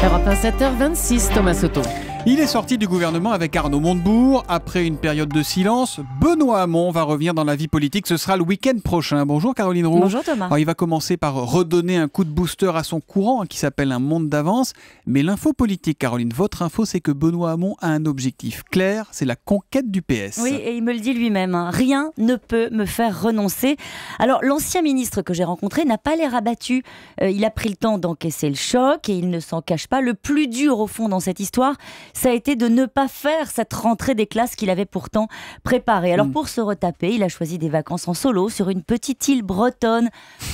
Europe 1, 7h26, Thomas Soto. Il est sorti du gouvernement avec Arnaud Montebourg. Après une période de silence, Benoît Hamon va revenir dans la vie politique. Ce sera le week-end prochain. Bonjour Caroline Roux. Bonjour Thomas. Alors, il va commencer par redonner un coup de booster à son courant qui s'appelle Un monde d'avance. Mais l'info politique, Caroline, votre info, c'est que Benoît Hamon a un objectif clair, c'est la conquête du PS. Oui, et il me le dit lui-même, hein. Rien ne peut me faire renoncer. Alors, l'ancien ministre que j'ai rencontré n'a pas l'air abattu. Il a pris le temps d'encaisser le choc et il ne s'en cache pas. Le plus dur, au fond, dans cette histoire, ça a été de ne pas faire cette rentrée des classes qu'il avait pourtant préparée. Alors, pour se retaper, il a choisi des vacances en solo sur une petite île bretonne.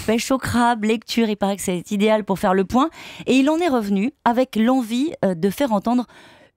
Pêche au crabe, lecture, il paraît que c'est idéal pour faire le point. Et il en est revenu avec l'envie de faire entendre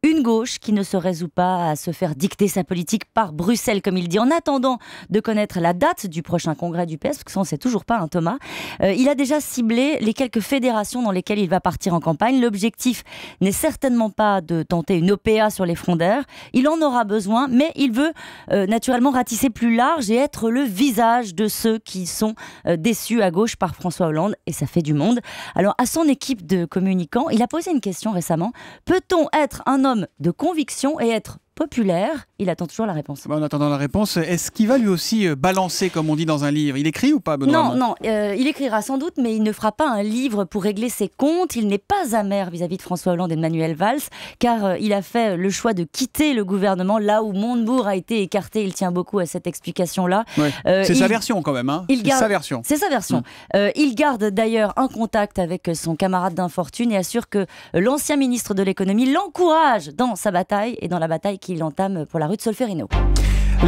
une gauche qui ne se résout pas à se faire dicter sa politique par Bruxelles, comme il dit. En attendant de connaître la date du prochain congrès du PS, parce que ça on ne sait toujours pas, hein, Thomas, il a déjà ciblé les quelques fédérations dans lesquelles il va partir en campagne. L'objectif n'est certainement pas de tenter une OPA sur les frondaires. Il en aura besoin, mais il veut naturellement ratisser plus large et être le visage de ceux qui sont déçus à gauche par François Hollande, et ça fait du monde. Alors, à son équipe de communicants, il a posé une question récemment. Peut-on être un homme de conviction et être populaire? Il attend toujours la réponse. En attendant la réponse, est-ce qu'il va lui aussi balancer, comme on dit dans un livre? Il écrit ou pas, Benoît Hamon? Non, il écrira sans doute, mais il ne fera pas un livre pour régler ses comptes. Il n'est pas amer vis-à-vis de François Hollande et de Manuel Valls, car il a fait le choix de quitter le gouvernement là où Montebourg a été écarté. Il tient beaucoup à cette explication-là. Ouais. C'est sa version quand même, hein. C'est sa version. C'est sa version. Il garde d'ailleurs un contact avec son camarade d'infortune et assure que l'ancien ministre de l'économie l'encourage dans sa bataille et dans la bataille qu'il entame pour la rue de Solferino.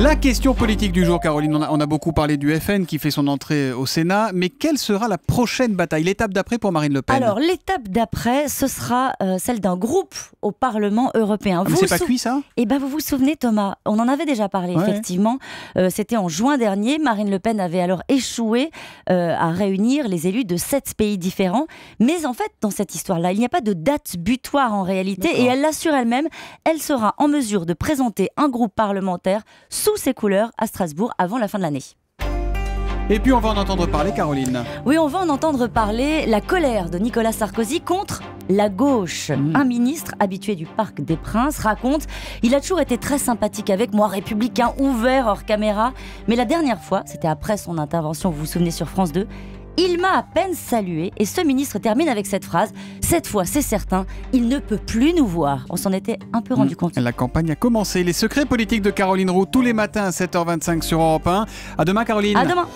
La question politique du jour, Caroline, on a beaucoup parlé du FN qui fait son entrée au Sénat, mais quelle sera la prochaine bataille, l'étape d'après pour Marine Le Pen? Alors, l'étape d'après, ce sera celle d'un groupe au Parlement européen. Mais c'est pas cuit, ça? Eh bien, vous vous souvenez, Thomas, on en avait déjà parlé, effectivement. C'était en juin dernier. Marine Le Pen avait alors échoué à réunir les élus de 7 pays différents. Mais en fait, dans cette histoire-là, il n'y a pas de date butoir en réalité. Et elle l'assure elle-même, elle sera en mesure de présenter un groupe parlementaire sous ses couleurs à Strasbourg avant la fin de l'année. Et puis on va en entendre parler, Caroline. Oui, on va en entendre parler. La colère de Nicolas Sarkozy contre la gauche. Un ministre habitué du Parc des Princes raconte: il a toujours été très sympathique avec moi, républicain, ouvert hors caméra. Mais la dernière fois, c'était après son intervention, vous vous souvenez, sur France 2, il m'a à peine salué. Et ce ministre termine avec cette phrase: cette fois, c'est certain, il ne peut plus nous voir. On s'en était un peu rendu compte. La campagne a commencé. Les secrets politiques de Caroline Roux, tous les matins à 7h25 sur Europe 1. À demain, Caroline. À demain.